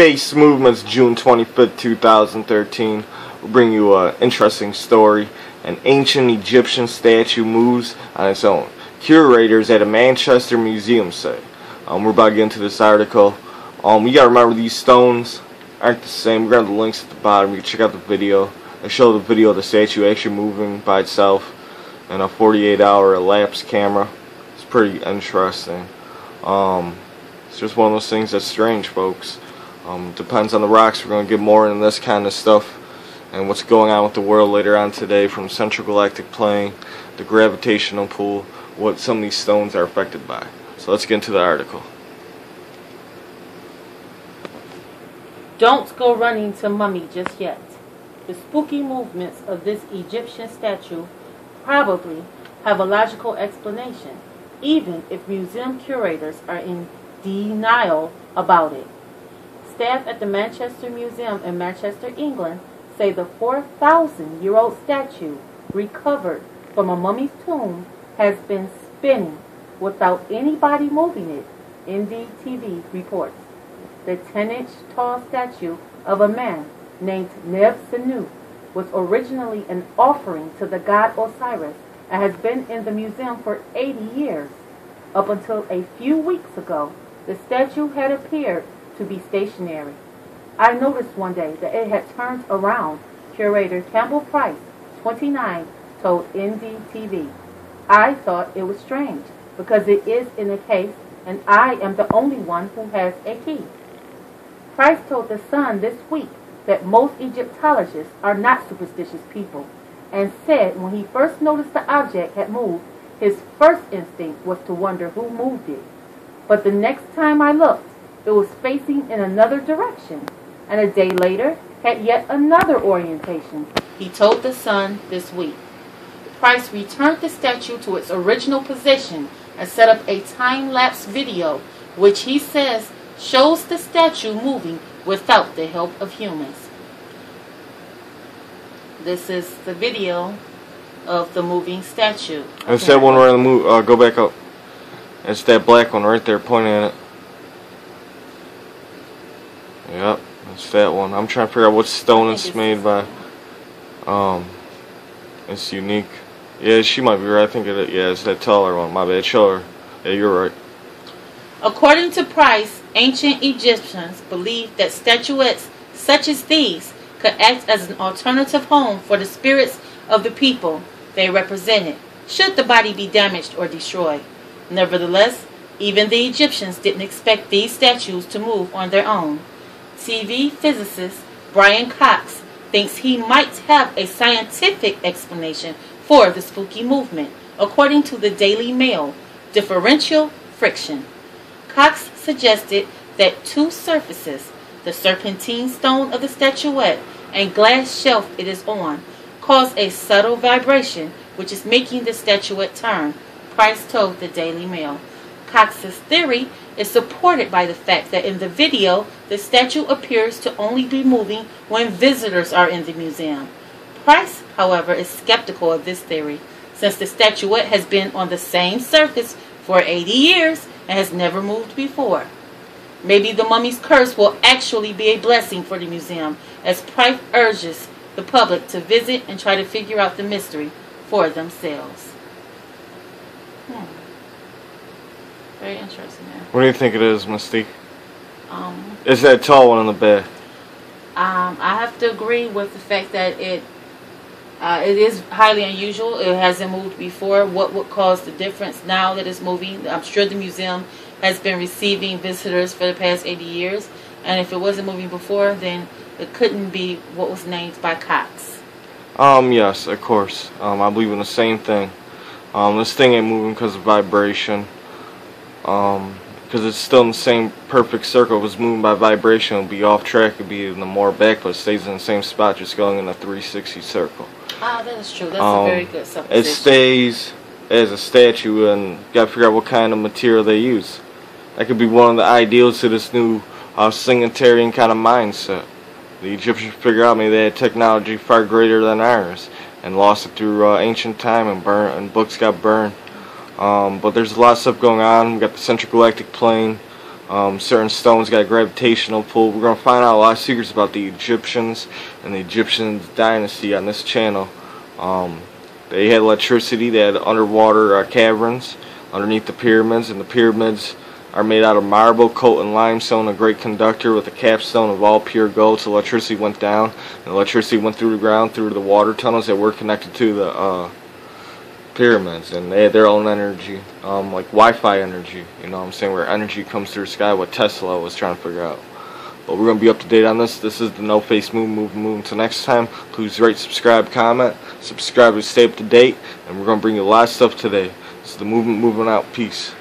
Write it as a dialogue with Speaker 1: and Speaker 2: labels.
Speaker 1: Space Movements, June 25th, 2013. We'll bring you an interesting story. An ancient Egyptian statue moves on its own. Curators at a Manchester museum say. We're about to get into this article. You gotta remember, these stones aren't the same. We're gonna have the links at the bottom. You can check out the video. I show the video of the statue actually moving by itself in a 48-hour elapsed camera. It's pretty interesting. It's just one of those things that's strange, folks. Depends on the rocks. We're going to get more into this kind of stuff and what's going on with the world later on today, from central galactic plane, the gravitational pull, what some of these stones are affected by. So let's get into the article.
Speaker 2: Don't go running to Mummy just yet. The spooky movements of this Egyptian statue probably have a logical explanation, even if museum curators are in denial about it. Staff at the Manchester Museum in Manchester, England, say the 4,000-year-old statue recovered from a mummy's tomb has been spinning without anybody moving it, NDTV reports. The 10-inch tall statue of a man named Neb-Senu was originally an offering to the god Osiris and has been in the museum for 80 years. Up until a few weeks ago, the statue had appeared to be stationary. I noticed one day that it had turned around, curator Campbell Price, 29, told NDTV. I thought it was strange because it is in a case and I am the only one who has a key. Price told The Sun this week that most Egyptologists are not superstitious people, and said when he first noticed the object had moved, his first instinct was to wonder who moved it. But the next time I looked, it was facing in another direction, and a day later had yet another orientation, he told The Sun this week. Price returned the statue to its original position and set up a time-lapse video, which he says shows the statue moving without the help of humans. This is the video of the moving statue.
Speaker 1: It's that one right on the move. Go back up. It's that black one right there pointing at it. Yep, it's that one. I'm trying to figure out what stone it's made by. It's unique. Yeah, she might be right. I think it. Yeah, it's that taller one. My bad. Show her. Yeah, you're right.
Speaker 2: According to Price, ancient Egyptians believed that statuettes such as these could act as an alternative home for the spirits of the people they represented, should the body be damaged or destroyed. Nevertheless, even the Egyptians didn't expect these statues to move on their own. TV physicist Brian Cox thinks he might have a scientific explanation for the spooky movement, according to the Daily Mail: differential friction. Cox suggested that two surfaces, the serpentine stone of the statuette and glass shelf it is on, cause a subtle vibration which is making the statuette turn, Price told the Daily Mail. Cox's theory is supported by the fact that in the video, the statue appears to only be moving when visitors are in the museum. Price, however, is skeptical of this theory, since the statuette has been on the same surface for 80 years and has never moved before. Maybe the mummy's curse will actually be a blessing for the museum, as Price urges the public to visit and try to figure out the mystery for themselves. Very interesting. Man.
Speaker 1: What do you think it is, Mystique? It's that tall one in the back.
Speaker 2: I have to agree with the fact that it is highly unusual. It hasn't moved before. What would cause the difference now that it's moving? I'm sure the museum has been receiving visitors for the past 80 years, and if it wasn't moving before, then it couldn't be what was named by Cox.
Speaker 1: Yes, of course. I believe in the same thing. This thing ain't moving because of vibration. Because it's still in the same perfect circle. If it's moving by vibration, it'll be off track. It'll be in the more back, but it stays in the same spot, just going in a 360 circle.
Speaker 2: Ah, that is true. That's a very good supposition.
Speaker 1: It stays as a statue, and you gotta figure out what kind of material they use. That could be one of the ideals to this new singletarian kind of mindset. The Egyptians figured out maybe they had technology far greater than ours, and lost it through ancient time, and books got burned. But there's a lot of stuff going on. We got the central galactic plane. Certain stones got a gravitational pull. We're going to find out a lot of secrets about the Egyptians and the Egyptian dynasty on this channel. They had electricity. They had underwater caverns underneath the pyramids, and the pyramids are made out of marble, coat in limestone, a great conductor with a capstone of all pure gold. So electricity went down, and electricity went through the ground, through the water tunnels that were connected to the pyramids, and they had their own energy, like Wi-Fi energy, you know what I'm saying, where energy comes through the sky, what Tesla was trying to figure out. But we're going to be up to date on this. This is the No Face Move. Until next time, please rate, subscribe, comment, subscribe to stay up to date, and we're going to bring you a lot of stuff today. This is the movement moving out. Peace.